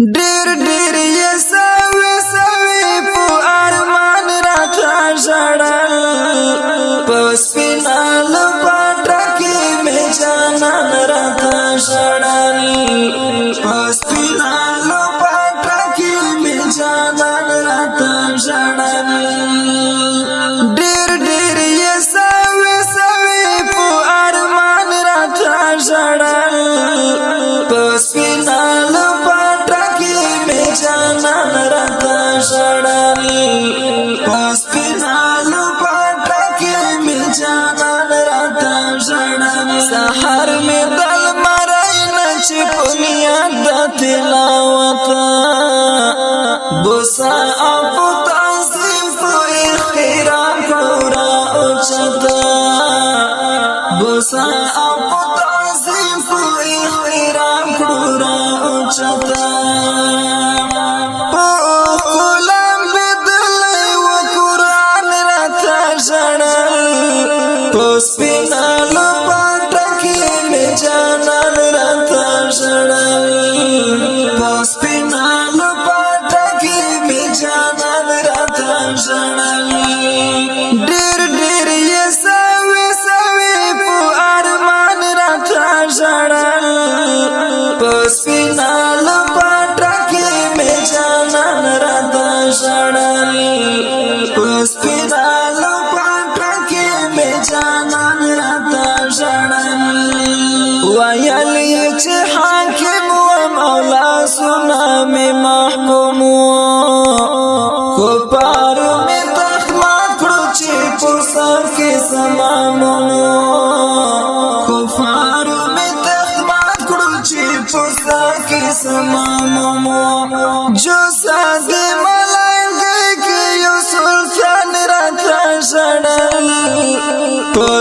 ډیر ډیر یې سوي سوي په ارمان راته ژړل په سپینه لپټه کې مې جانان راته ژړل په سپینه لپټه کې مې جانان راته ژړل ډیر ډیر یې سوي سوي په ارمان راته ژړل په سپینه جانان راته ژړل پس پینالو پټه کې مې جانان راته ژړل سحر مې دل مړی نه چې په نیت د تلاوت بوسه او په تعظیم په احترام کړو راوچته بوسه او په تعظیم په احترام کړو راوچته سپینا لپټه کې مې جانان راته ژړل سپینا لپټه کې مې جانان راته ژړل ډېر ډېر یې سوي سوي په ارمان راته ژړل سپینا لپټه کې مې جانان راته ژړل سپینا جانان راته ژړل ویل چې حاکم و مولا سنا مې محکوم کفارو مې تخمات کړو چې په صف کې سمامون کفارو مې تخمات کړو چې په صف کې سمامون جو ساده ملائکه کې یو سلطان راته ژړل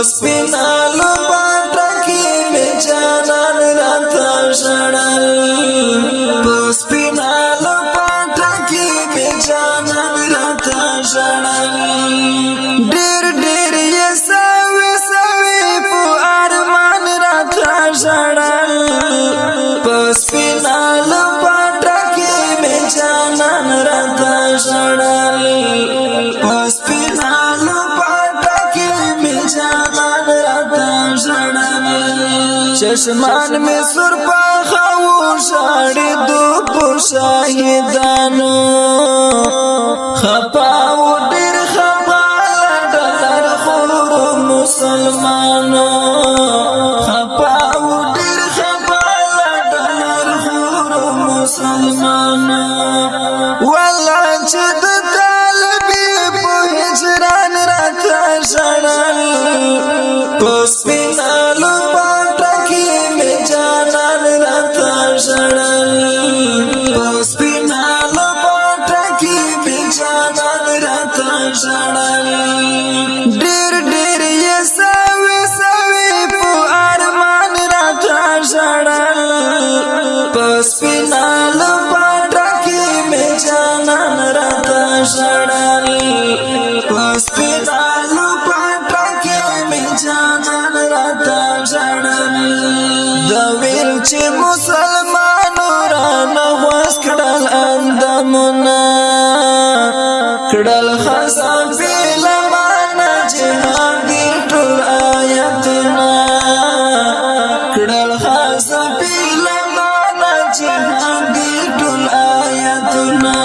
سپینا لپټه کې مې جانان راته ژړل سپینا لپټه کې مې جانان راته ژړل ډېر ډېر یې سوي سوي په ارمان راته ژړل سپینا لپټه کې مې جانان راته ژړل سپینا چشمان میں سرپا خواو شاڑی دو پو شاہدانو خپاو دیر خپالا ڈلر خورو مسلمانو خپاو دیر خپالا ڈلر خورو مسلمانو واللہ چد طالبی پو ہجران راتا ژړل سپینا سپینا لپټه کې مې جانان راته ژړل ډېر ډېر یې سوي سوي په ارمان راته ژړل سپینا لپټه کې مې جانان راته ژړل سپینا لپټه کې مې جانان راته ژړل د ویل چې مسلمانو رانه غوس کړل اندامونه کړل خزان فیلمانه جهان دي ټول آیتونه کړل خزان فیلمانه جهان دي ټول آیتونه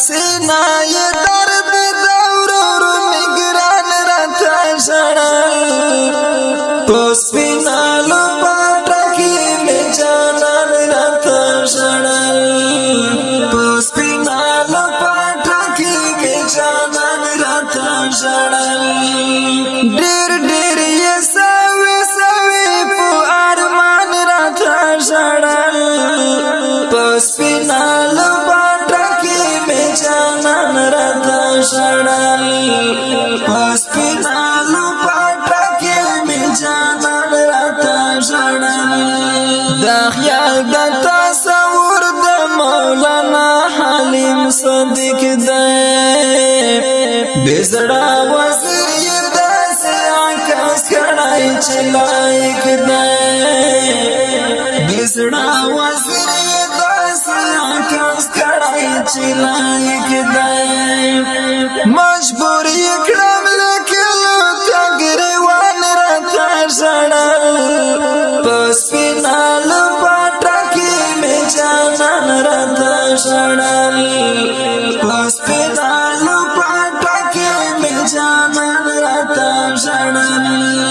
سینا یې درد دورو مګران راته ژړل سپینا لپټه کې مې جانان راته ژړل سپینا لپټه کې مې جانان راته ژړل ډېر ډېر یې سوي سوي په ارمان راته ژړل سپینا لپټه کې مې جانان راته ژړل سپینا لپټه کې مې جانان راته ژړل دا خیال د تصور د مولانا حلیم صدیق دی بزړه وزیر یې داسې عکس کړی چې لایق دی بزړه وزیر یې داسې چې لایق دی مجبور یې کړم لیکلو ته ګریوان راته ژړل په سپینه لپټه کې مې جانان راته ژړل په سپینه لپټه کې مې جانان راته ژړل